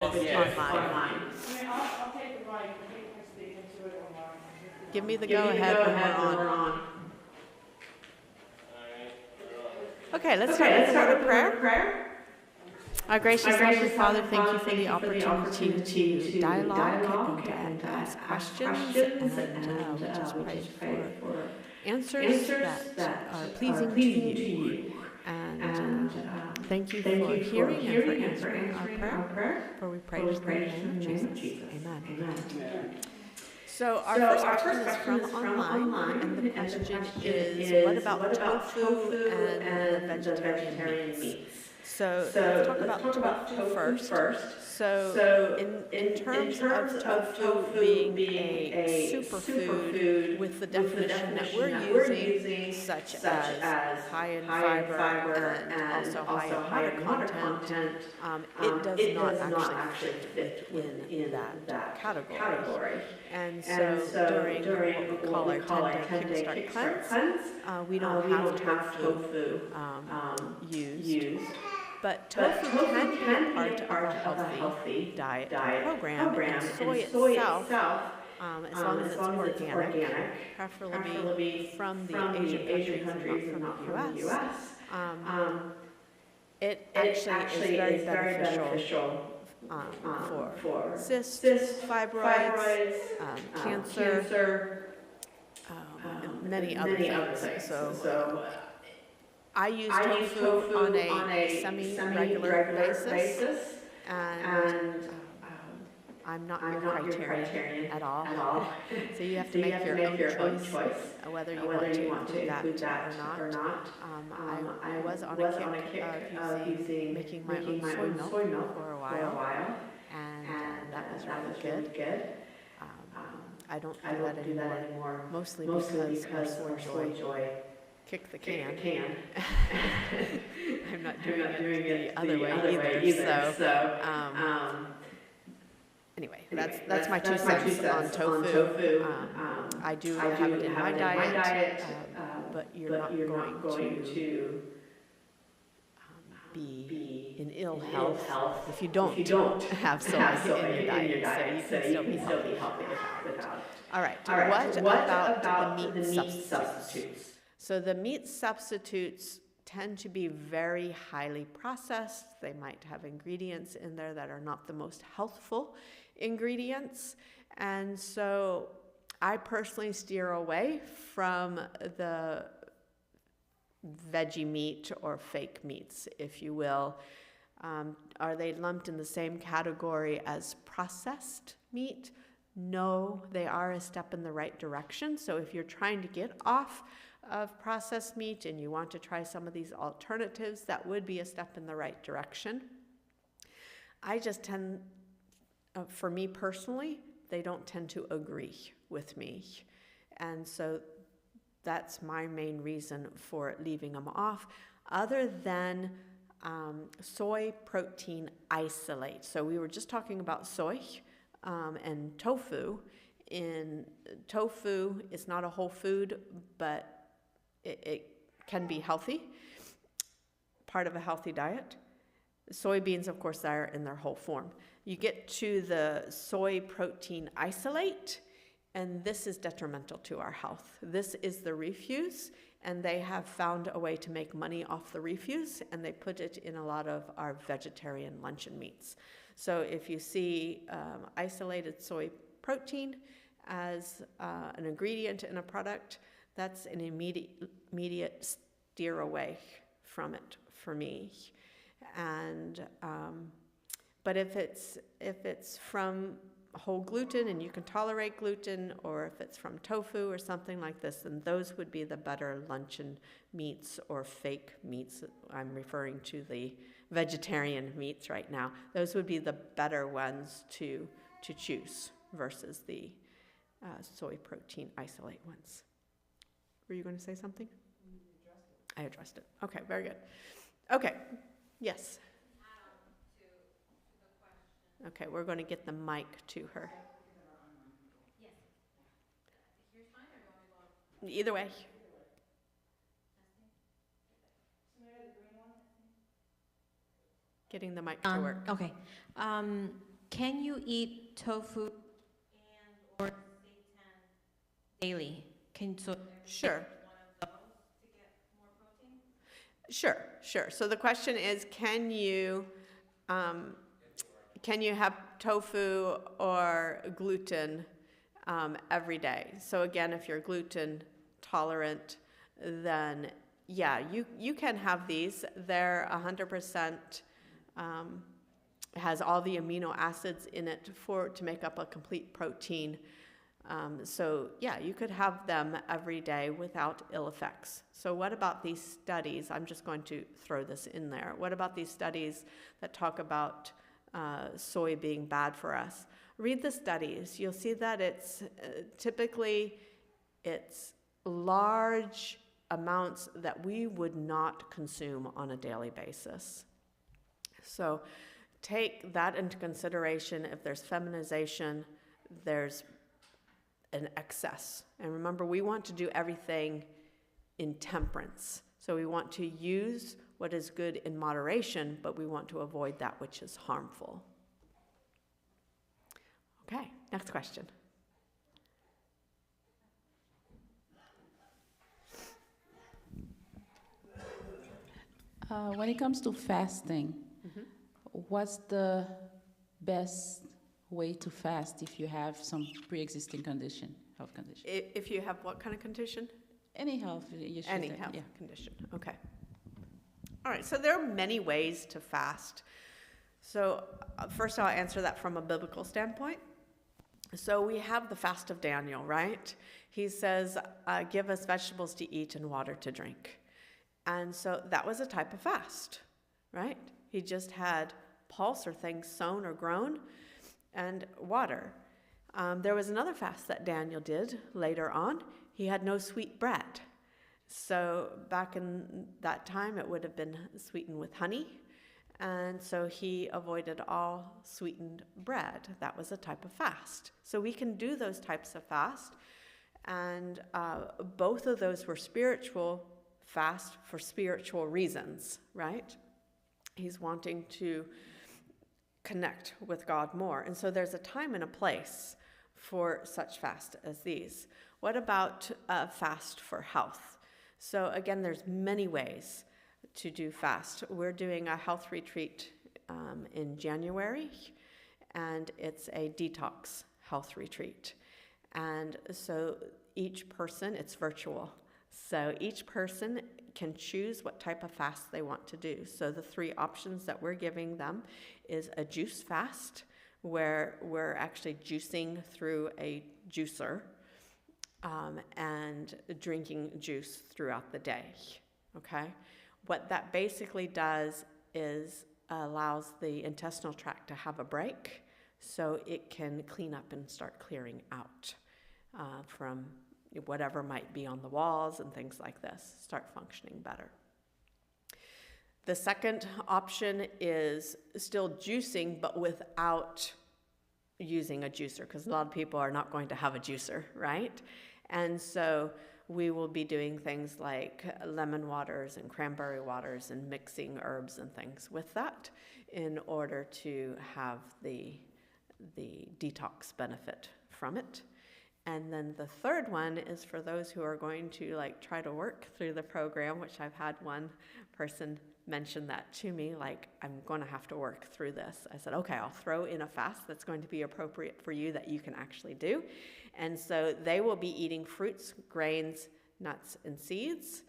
online. I mean, I'll take the mic and you can speak into it online. Give me the go-ahead when we're on. Okay, let's start with a word of prayer. Our gracious Heavenly Father, thank you for the opportunity to dialogue and ask questions, and we just pray for answers that are pleasing to you. And thank you for hearing and for answering our prayer, for we pray in the name of Jesus. Amen. So our first question is from online, and the question is, what about tofu and the vegetarian meats? So let's talk about tofu first. So in terms of tofu being a superfood with the definition that we're using, such as high in fiber and also high in water content, it does not actually fit within that category. And so during what we call our 10-day kickstart cleanse, we don't have tofu used. But tofu can be a part of a healthy diet program, and soy itself, as long as it's organic, preferably from the Asian countries and not from the U.S., it actually is very beneficial for cysts, fibroids, cancer, and many other things. So I use tofu on a semi-regular basis, and I'm not your criterion at all. So you have to make your own choice whether you want to include that or not. I was on a kick of making my own soy milk for a while, and that was really good. I don't do that anymore, mostly because our soy joy kick the can. I'm not doing it the other way either. So anyway, that's my 2 cents on tofu. I do have it in my diet, but you're not going to be in ill health if you don't have soy in your diet. So you can still be healthy without it. All right, what about the meat substitutes? So the meat substitutes tend to be very highly processed. They might have ingredients in there that are not the most healthful ingredients. And so I personally steer away from the veggie meat or fake meats, if you will. Are they lumped in the same category as processed meat? No, they are a step in the right direction. So if you're trying to get off of processed meat and you want to try some of these alternatives, that would be a step in the right direction. I just tend, for me personally, they don't tend to agree with me. And so that's my main reason for leaving them off, other than soy protein isolate. So we were just talking about soy and tofu. In tofu, it's not a whole food, but it can be healthy, part of a healthy diet. Soybeans, of course, are in their whole form. You get to the soy protein isolate, and this is detrimental to our health. This is the refuse, and they have found a way to make money off the refuse, and they put it in a lot of our vegetarian luncheon meats. So if you see isolated soy protein as an ingredient in a product, that's an immediate steer away from it for me. And but if it's from whole gluten and you can tolerate gluten, or if it's from tofu or something like this, then those would be the better luncheon meats or fake meats. I'm referring to the vegetarian meats right now. Those would be the better ones to choose versus the soy protein isolate ones. Were you going to say something? I addressed it. Okay, very good. Okay, yes. Okay, we're going to get the mic to her. Yes. Here's fine, or do you want me to go? Either way. Testing. Getting the mic to work. Okay. Can you eat tofu and or seitan daily? Sure. One of those to get more protein? Sure. So the question is, can you have tofu or gluten every day? So again, if you're gluten tolerant, then yeah, you can have these. They're 100% has all the amino acids in it to make up a complete protein. So yeah, you could have them every day without ill effects. So what about these studies? I'm just going to throw this in there. What about these studies that talk about soy being bad for us? Read the studies. You'll see that it's typically large amounts that we would not consume on a daily basis. So take that into consideration. If there's feminization, there's an excess. And remember, we want to do everything in temperance. So we want to use what is good in moderation, but we want to avoid that which is harmful. Okay, next question. When it comes to fasting, what's the best way to fast if you have some pre-existing health condition? If you have what kind of condition? Any health issue. Any health condition. Okay. All right, so there are many ways to fast. So first I'll answer that from a biblical standpoint. So we have the fast of Daniel, right? He says, give us vegetables to eat and water to drink. And so that was a type of fast, right? He just had pulse or things sown or grown and water. There was another fast that Daniel did later on. He had no sweet bread. So back in that time, it would have been sweetened with honey. And so he avoided all sweetened bread. That was a type of fast. So we can do those types of fast. And both of those were spiritual fast for spiritual reasons, right? He's wanting to connect with God more. And so there's a time and a place for such fast as these. What about fast for health? So again, there's many ways to do fast. We're doing a health retreat in January, and it's a detox health retreat. And so each person, it's virtual. So each person can choose what type of fast they want to do. So the three options that we're giving them is a juice fast, where we're actually juicing through a juicer and drinking juice throughout the day, okay? What that basically does is allows the intestinal tract to have a break so it can clean up and start clearing out from whatever might be on the walls and things like this, start functioning better. The second option is still juicing, but without using a juicer, because a lot of people are not going to have a juicer, right? And so we will be doing things like lemon waters and cranberry waters and mixing herbs and things with that in order to have the detox benefit from it. And then the third one is for those who are going to try to work through the program, which I've had one person mention that to me, I'm going to have to work through this. I said, okay, I'll throw in a fast that's going to be appropriate for you that you can actually do. And so they will be eating fruits, grains, nuts, and seeds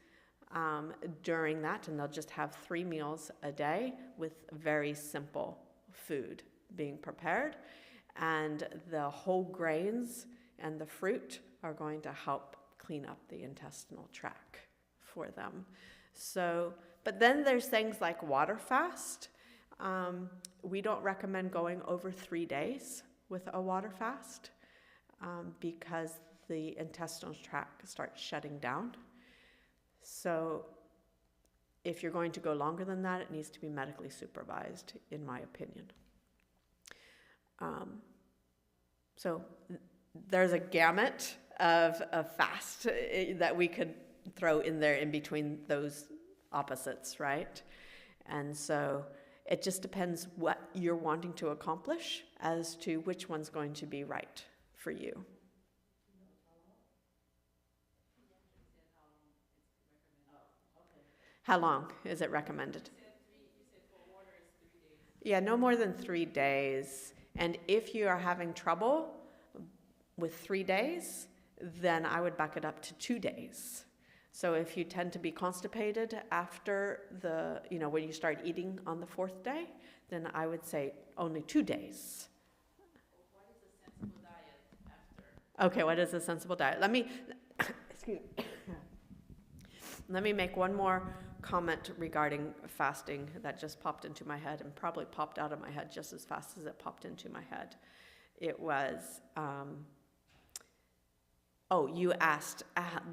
during that, and they'll just have 3 meals a day with very simple food being prepared. And the whole grains and the fruit are going to help clean up the intestinal tract for them. So, but then there's things like water fast. We don't recommend going over 3 days with a water fast because the intestinal tract starts shutting down. So if you're going to go longer than that, it needs to be medically supervised, in my opinion. So there's a gamut of fast that we could throw in there in between those opposites, right? And so It just depends what you're wanting to accomplish as to which one's going to be right for you. How long is it recommended? Yeah, no more than 3 days. And if you are having trouble with 3 days, then I would back it up to 2 days. So if you tend to be constipated after when you start eating on the 4th day, then I would say only 2 days. What is a sensible diet after? Okay, what is a sensible diet? Excuse me. Let me make one more comment regarding fasting that just popped into my head and probably popped out of my head just as fast as it popped into my head. It was, you asked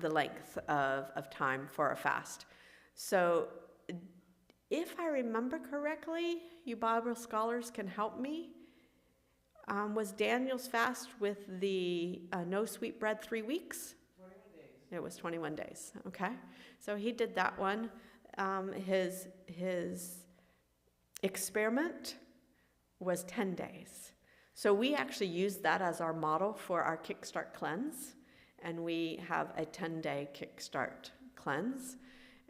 the length of time for a fast. So if I remember correctly, you Bible scholars can help me. Was Daniel's fast with the no sweet bread 3 weeks? 21 days. It was 21 days, okay. So he did that one. His experiment was 10 days. So we actually used that as our model for our Kickstart cleanse. And we have a 10-day Kickstart cleanse.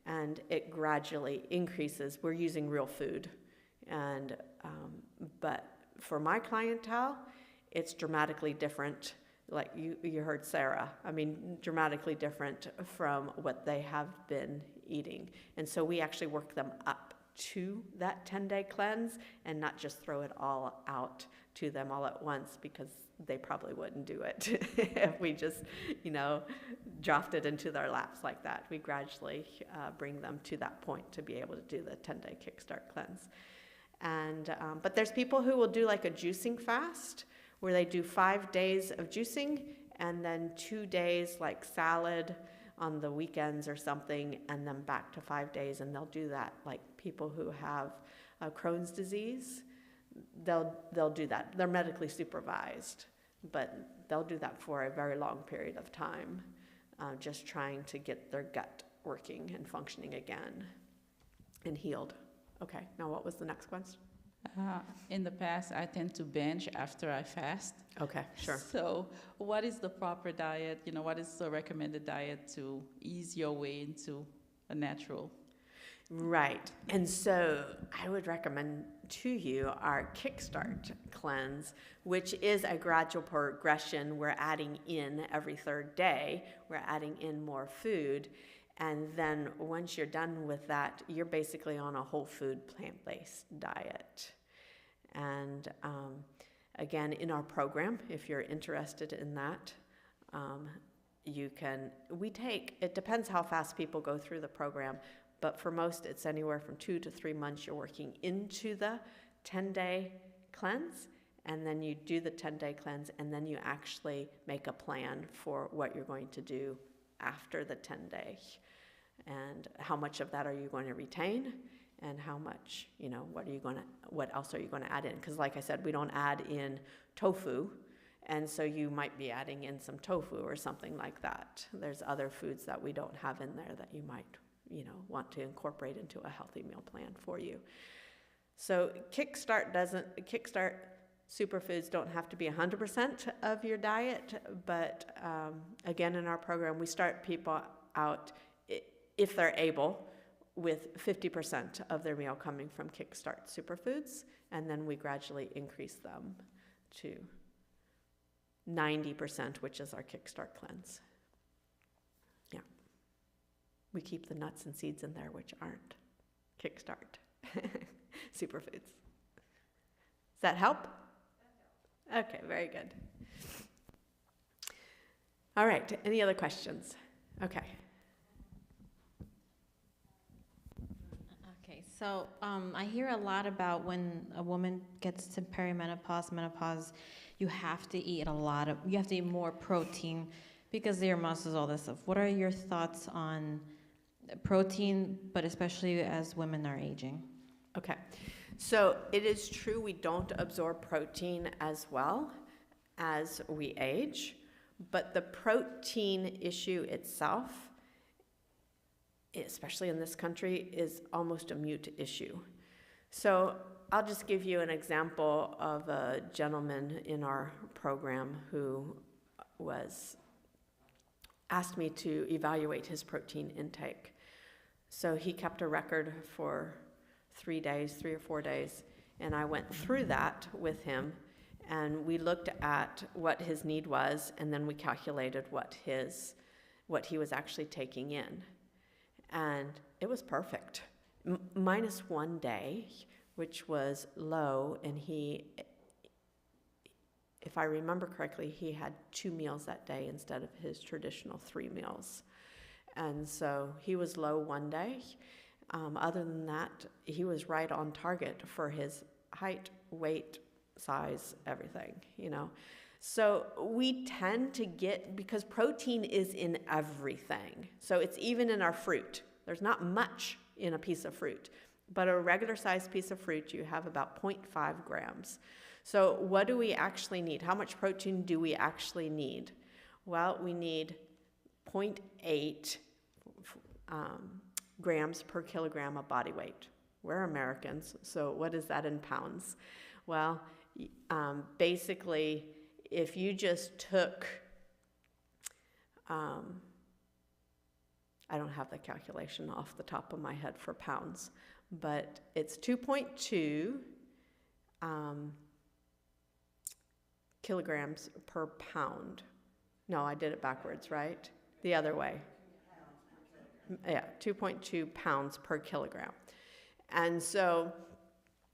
And it gradually increases. We're using real food. But for my clientele, it's dramatically different. Like you heard Sarah, dramatically different from what they have been eating. And so we actually work them up to that 10-day cleanse and not just throw it all out to them all at once, because they probably wouldn't do it if we just, dropped it into their laps like that. We gradually bring them to that point to be able to do the 10-day Kickstart cleanse. And but there's people who will do like a juicing fast, where they do 5 days of juicing and then 2 days like salad on the weekends or something, and then back to 5 days. And they'll do that, like people who have Crohn's disease, they'll do that. They're medically supervised, but they'll do that for a very long period of time, just trying to get their gut working and functioning again and healed. Okay, now what was the next question? In the past, I tend to binge after I fast. Okay, sure. So what is the proper diet? What is the recommended diet to ease your way into a natural? Right. And so I would recommend to you our Kickstart cleanse, which is a gradual progression. We're adding in every 3rd day. We're adding in more food. And then once you're done with that, you're basically on a whole food, plant-based diet. And again, in our program, if you're interested in that, it depends how fast people go through the program, but for most, it's anywhere from 2 to 3 months you're working into the 10-day cleanse, and then you do the 10-day cleanse, and then you actually make a plan for what you're going to do after the 10-day. And how much of that are you going to retain, and how much, what else are you going to add in? Because like I said, we don't add in tofu, and so you might be adding in some tofu or something like that. There's other foods that we don't have in there that you might, want to incorporate into a healthy meal plan for you. So Kickstart superfoods don't have to be 100% of your diet, but again, in our program, we start people out, if they're able, with 50% of their meal coming from Kickstart superfoods, and then we gradually increase them to 90%, which is our Kickstart cleanse. Yeah. We keep the nuts and seeds in there, which aren't Kickstart superfoods. Does that help? Okay, very good. All right, any other questions? Okay. Okay, so I hear a lot about when a woman gets to perimenopause, menopause, you have to eat more protein because of your muscles, all this stuff. What are your thoughts on protein, but especially as women are aging? Okay, so it is true we don't absorb protein as well as we age, but the protein issue itself, especially in this country, is almost a moot issue. So I'll just give you an example of a gentleman in our program who asked me to evaluate his protein intake. So he kept a record for 3 or 4 days, and I went through that with him, and we looked at what his need was, and then we calculated what he was actually taking in. And it was perfect. Minus 1 day, which was low, and if I remember correctly, he had 2 meals that day instead of his traditional 3 meals. And so he was low 1 day. Other than that, he was right on target for his height, weight, size, everything, So we tend to because protein is in everything. So it's even in our fruit. There's not much in a piece of fruit, but a regular sized piece of fruit, you have about 0.5 grams. So what do we actually need? How much protein do we actually need? Well, we need 0.8 grams per kilogram of body weight. We're Americans, so what is that in pounds? Well, basically, if you just took, I don't have the calculation off the top of my head for pounds, but it's 2.2 kilograms per pound. No, I did it backwards, right? The other way. Yeah, 2.2 pounds per kilogram. And so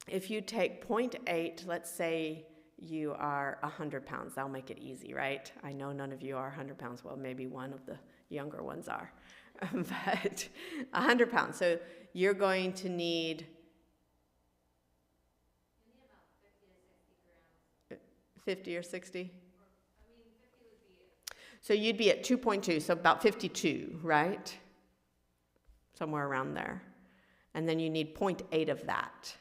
if you take 0.8, let's say you are 100 pounds. That'll make it easy, right? I know none of you are 100 pounds. Well, maybe one of the younger ones are. But 100 pounds. So you're going to need 50 or 60? So you'd be at 2.2, so about 52, right? Somewhere around there. And then you need 0.8 of that.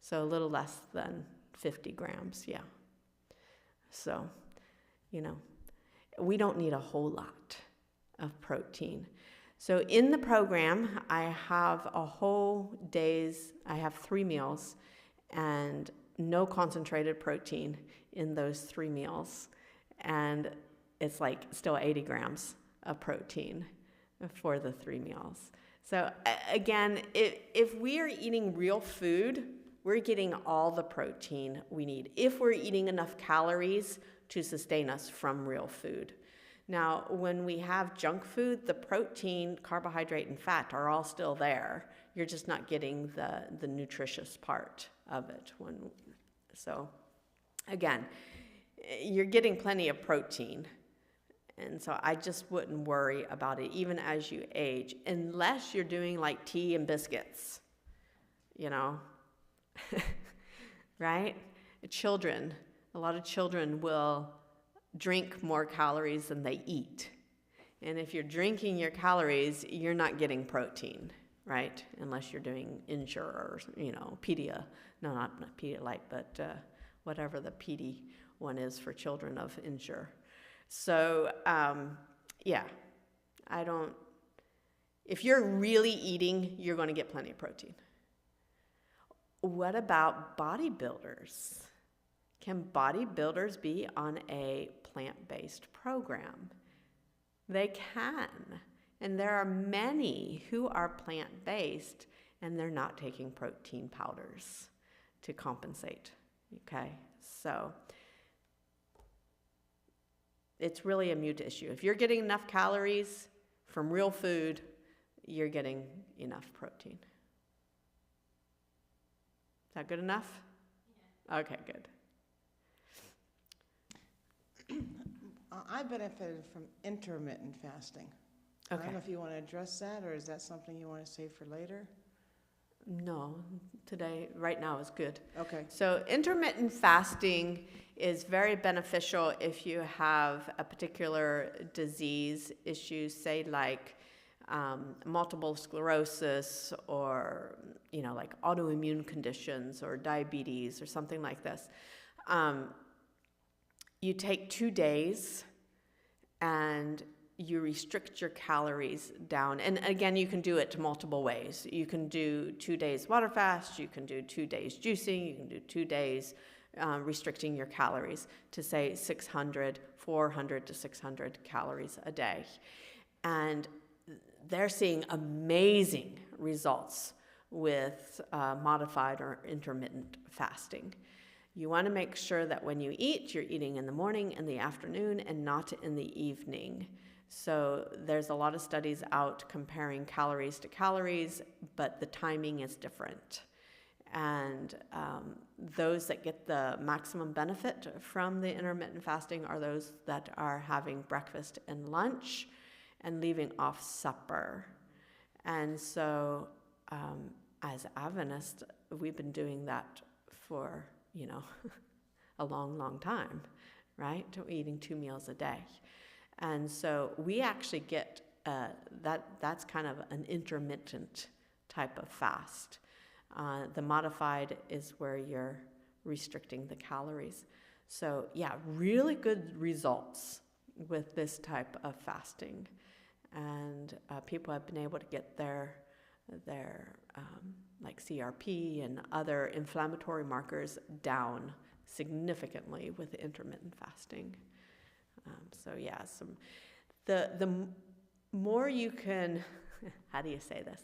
So a little less than 50 grams, yeah. So, we don't need a whole lot of protein. So in the program, I have I have 3 meals and no concentrated protein in those 3 meals. And it's like still 80 grams of protein for the 3 meals. So again, if we are eating real food, we're getting all the protein we need if we're eating enough calories to sustain us from real food. Now, when we have junk food, the protein, carbohydrate, and fat are all still there. You're just not getting the nutritious part of it. So again, you're getting plenty of protein. And so I just wouldn't worry about it, even as you age, unless you're doing like tea and biscuits, right? Children, a lot of children will drink more calories than they eat. And if you're drinking your calories, you're not getting protein, right? Unless you're doing Ensure or, Pedia. No, not Pedialyte, but whatever the Pedi one is for children of Ensure. So, if you're really eating, you're going to get plenty of protein. What about bodybuilders? Can bodybuilders be on a plant-based program? They can. And there are many who are plant-based and they're not taking protein powders to compensate. Okay? So it's really a mood issue. If you're getting enough calories from real food, you're getting enough protein. Is that good enough? Yeah. Okay, good. I benefited from intermittent fasting. Okay. I don't know if you want to address that, or is that something you want to save for later? No, right now is good. Okay. So intermittent fasting is very beneficial if you have a particular disease issue, say like multiple sclerosis or, like autoimmune conditions or diabetes or something like this. You take 2 days and you restrict your calories down. And again, you can do it multiple ways. You can do 2 days water fast, you can do 2 days juicing, you can do 2 days restricting your calories to say 400 to 600 calories a day. And they're seeing amazing results with modified or intermittent fasting. You want to make sure that when you eat, you're eating in the morning and the afternoon and not in the evening. So there's a lot of studies out comparing calories to calories, but the timing is different. And those that get the maximum benefit from the intermittent fasting are those that are having breakfast and lunch and leaving off supper. And so as Adventists, we've been doing that for, a long, long time, right? Eating 2 meals a day. And so we actually get that's kind of an intermittent type of fast. The modified is where you're restricting the calories. So yeah, really good results with this type of fasting. And people have been able to get their like CRP and other inflammatory markers down significantly with intermittent fasting. So yeah, the more you can, how do you say this?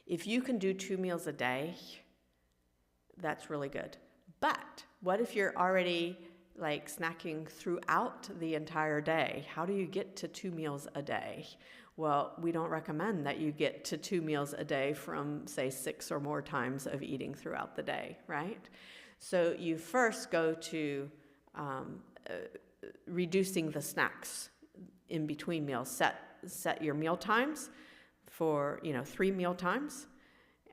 If you can do 2 meals a day, that's really good. But what if you're already like snacking throughout the entire day? How do you get to 2 meals a day? Well, we don't recommend that you get to 2 meals a day from, say, 6 or more times of eating throughout the day, right? So you first go to reducing the snacks in between meals. Set your meal times for 3 meal times,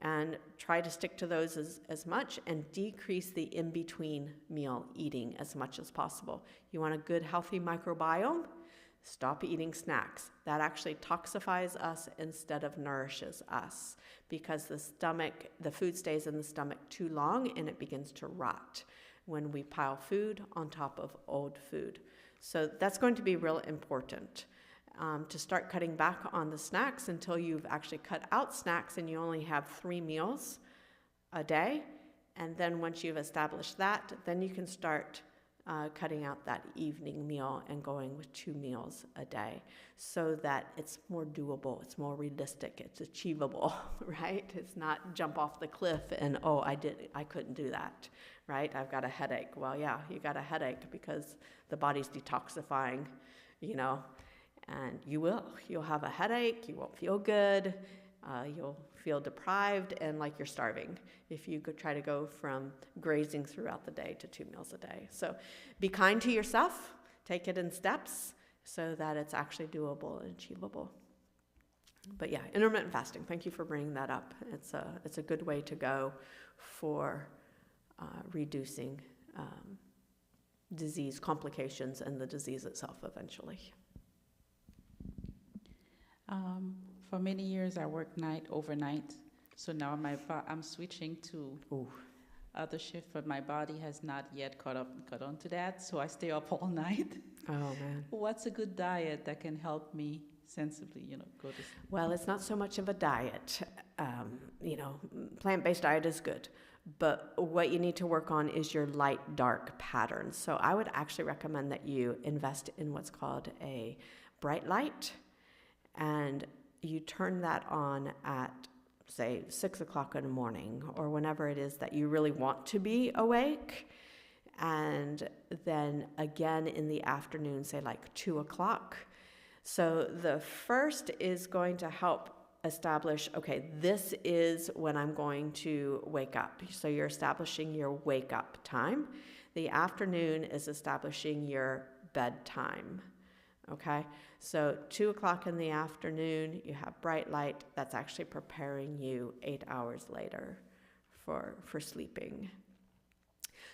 and try to stick to those as much, and decrease the in-between meal eating as much as possible. You want a good, healthy microbiome? Stop eating snacks. That actually toxifies us instead of nourishes us, because the food stays in the stomach too long and it begins to rot when we pile food on top of old food. So that's going to be real important. To start cutting back on the snacks until you've actually cut out snacks and you only have 3 meals a day. And then once you've established that, then you can start cutting out that evening meal and going with 2 meals a day, so that it's more doable, it's more realistic, it's achievable, right? It's not jump off the cliff and, I couldn't do that, right? I've got a headache. Well, yeah, you got a headache because the body's detoxifying, and you'll have a headache, you won't feel good, you'll feel deprived and like you're starving if you could try to go from grazing throughout the day to 2 meals a day. So be kind to yourself, take it in steps so that it's actually doable and achievable. But yeah, intermittent fasting, thank you for bringing that up. It's a good way to go for reducing disease complications and the disease itself eventually. For many years, I worked overnight. So now I'm switching to other shift, but my body has not yet caught on to that. So I stay up all night. Oh man. What's a good diet that can help me sensibly, go to sleep? Well, it's not so much of a diet. Plant-based diet is good. But what you need to work on is your light-dark patterns. So I would actually recommend that you invest in what's called a bright light, and you turn that on at, say, 6 o'clock in the morning or whenever it is that you really want to be awake. And then again in the afternoon, say like 2 o'clock. So the first is going to help establish, okay, this is when I'm going to wake up. So you're establishing your wake up time. The afternoon is establishing your bedtime. Okay, so 2 o'clock in the afternoon, you have bright light. That's actually preparing you 8 hours later for sleeping.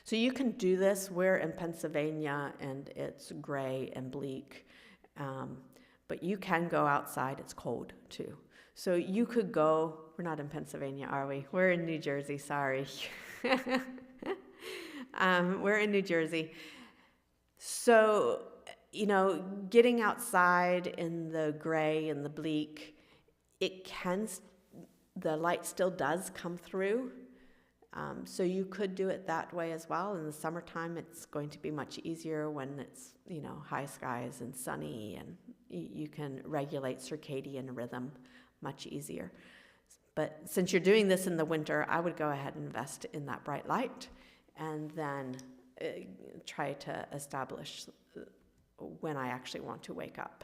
So you can do this. We're in Pennsylvania, and it's gray and bleak, but you can go outside. It's cold, too. So you could go, we're not in Pennsylvania, are we? We're in New Jersey, sorry. We're in New Jersey. So getting outside in the gray and the bleak, the light still does come through. So you could do it that way as well. In the summertime, it's going to be much easier when it's, high skies and sunny, and you can regulate circadian rhythm much easier. But since you're doing this in the winter, I would go ahead and invest in that bright light, and then try to establish when I actually want to wake up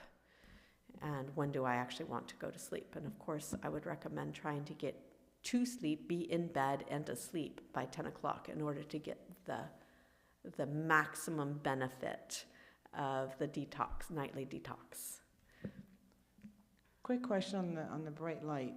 and when do I actually want to go to sleep. And of course, I would recommend trying to get to sleep, be in bed and asleep by 10 o'clock in order to get the maximum benefit of the nightly detox. Quick question on the bright light.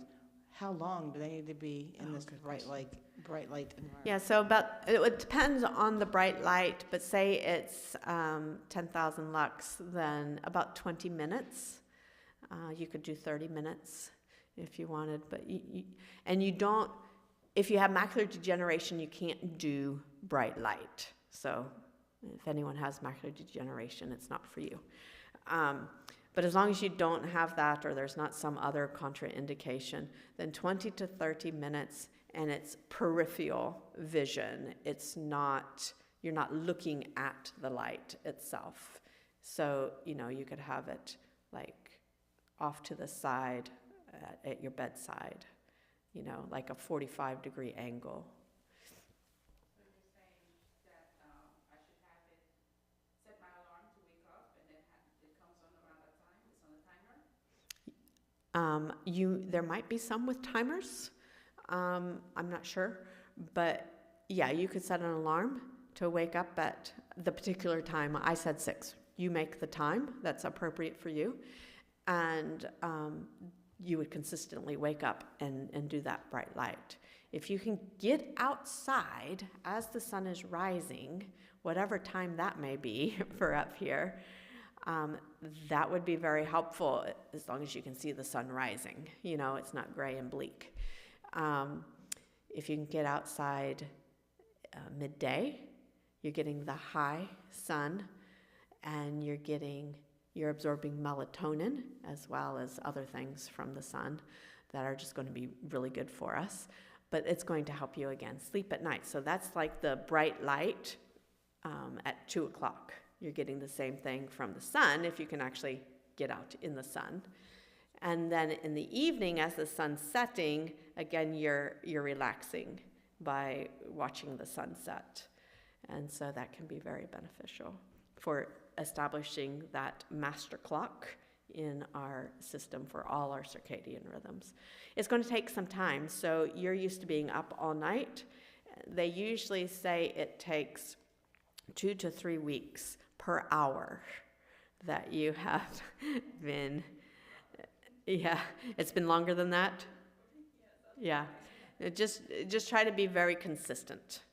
How long do they need to be in this bright light environment? Yeah, so it depends on the bright light, but say it's 10,000 lux, then about 20 minutes. You could do 30 minutes if you wanted, but if you have macular degeneration, you can't do bright light. So if anyone has macular degeneration, it's not for you. But as long as you don't have that, or there's not some other contraindication, then 20 to 30 minutes, and it's peripheral vision. You're not looking at the light itself. So, you could have it like off to the side at your bedside, like a 45-degree angle. So you're saying that I should have it, set my alarm to wake up, and then it comes on around that time? It's on a timer? There might be some with timers. I'm not sure, but yeah, you could set an alarm to wake up at the particular time. I said 6. You make the time that's appropriate for you, and you would consistently wake up and do that bright light. If you can get outside as the sun is rising, whatever time that may be for up here, that would be very helpful as long as you can see the sun rising. It's not gray and bleak. If you can get outside midday, you're getting the high sun, and you're absorbing melatonin as well as other things from the sun that are just going to be really good for us. But it's going to help you, again, sleep at night. So that's like the bright light at 2 o'clock. You're getting the same thing from the sun if you can actually get out in the sun. And then in the evening, as the sun's setting, again, you're relaxing by watching the sunset. And so that can be very beneficial for establishing that master clock in our system for all our circadian rhythms. It's going to take some time. So you're used to being up all night. They usually say it takes 2 to 3 weeks per hour that you have been. Yeah, it's been longer than that? Yeah. Just try to be very consistent.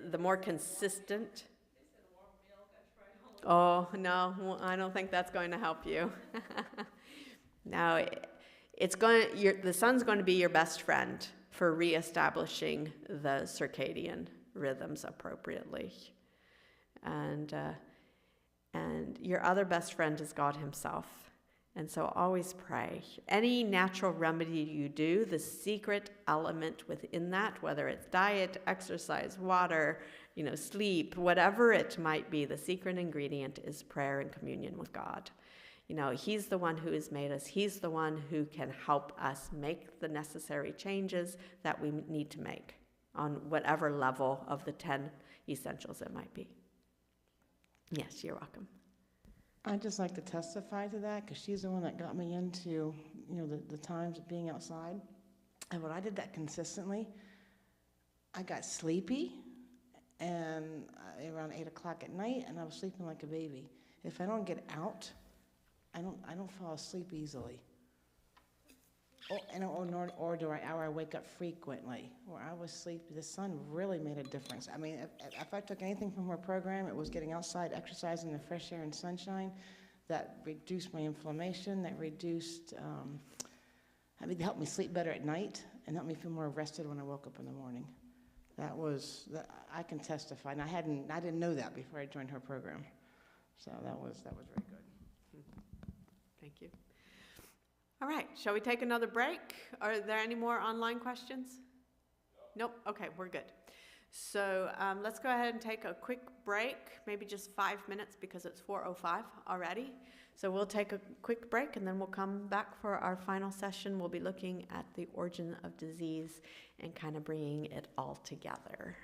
The more consistent. Oh, no, I don't think that's going to help you. Now, the sun's going to be your best friend for reestablishing the circadian rhythms appropriately. And your other best friend is God himself. And so always pray. Any natural remedy you do, the secret element within that, whether it's diet, exercise, water, sleep, whatever it might be, the secret ingredient is prayer and communion with God. He's the one who has made us. He's the one who can help us make the necessary changes that we need to make on whatever level of the 10 essentials it might be. Yes, you're welcome. I'd just like to testify to that, because she's the one that got me into, the times of being outside. And when I did that consistently, I got sleepy, and around 8 o'clock at night, and I was sleeping like a baby. If I don't get out, I don't fall asleep easily. Or do I wake up frequently, or I was sleepy. The sun really made a difference. I mean, if I took anything from her program, it was getting outside, exercising, the fresh air and sunshine. That reduced my inflammation. That reduced, helped me sleep better at night, and helped me feel more rested when I woke up in the morning. I can testify, and I didn't know that before I joined her program. So that was very good. Thank you. All right, shall we take another break? Are there any more online questions? Nope, okay, we're good. So let's go ahead and take a quick break, maybe just 5 minutes because it's 4:05 already. So we'll take a quick break and then we'll come back for our final session. We'll be looking at the origin of disease and kind of bringing it all together.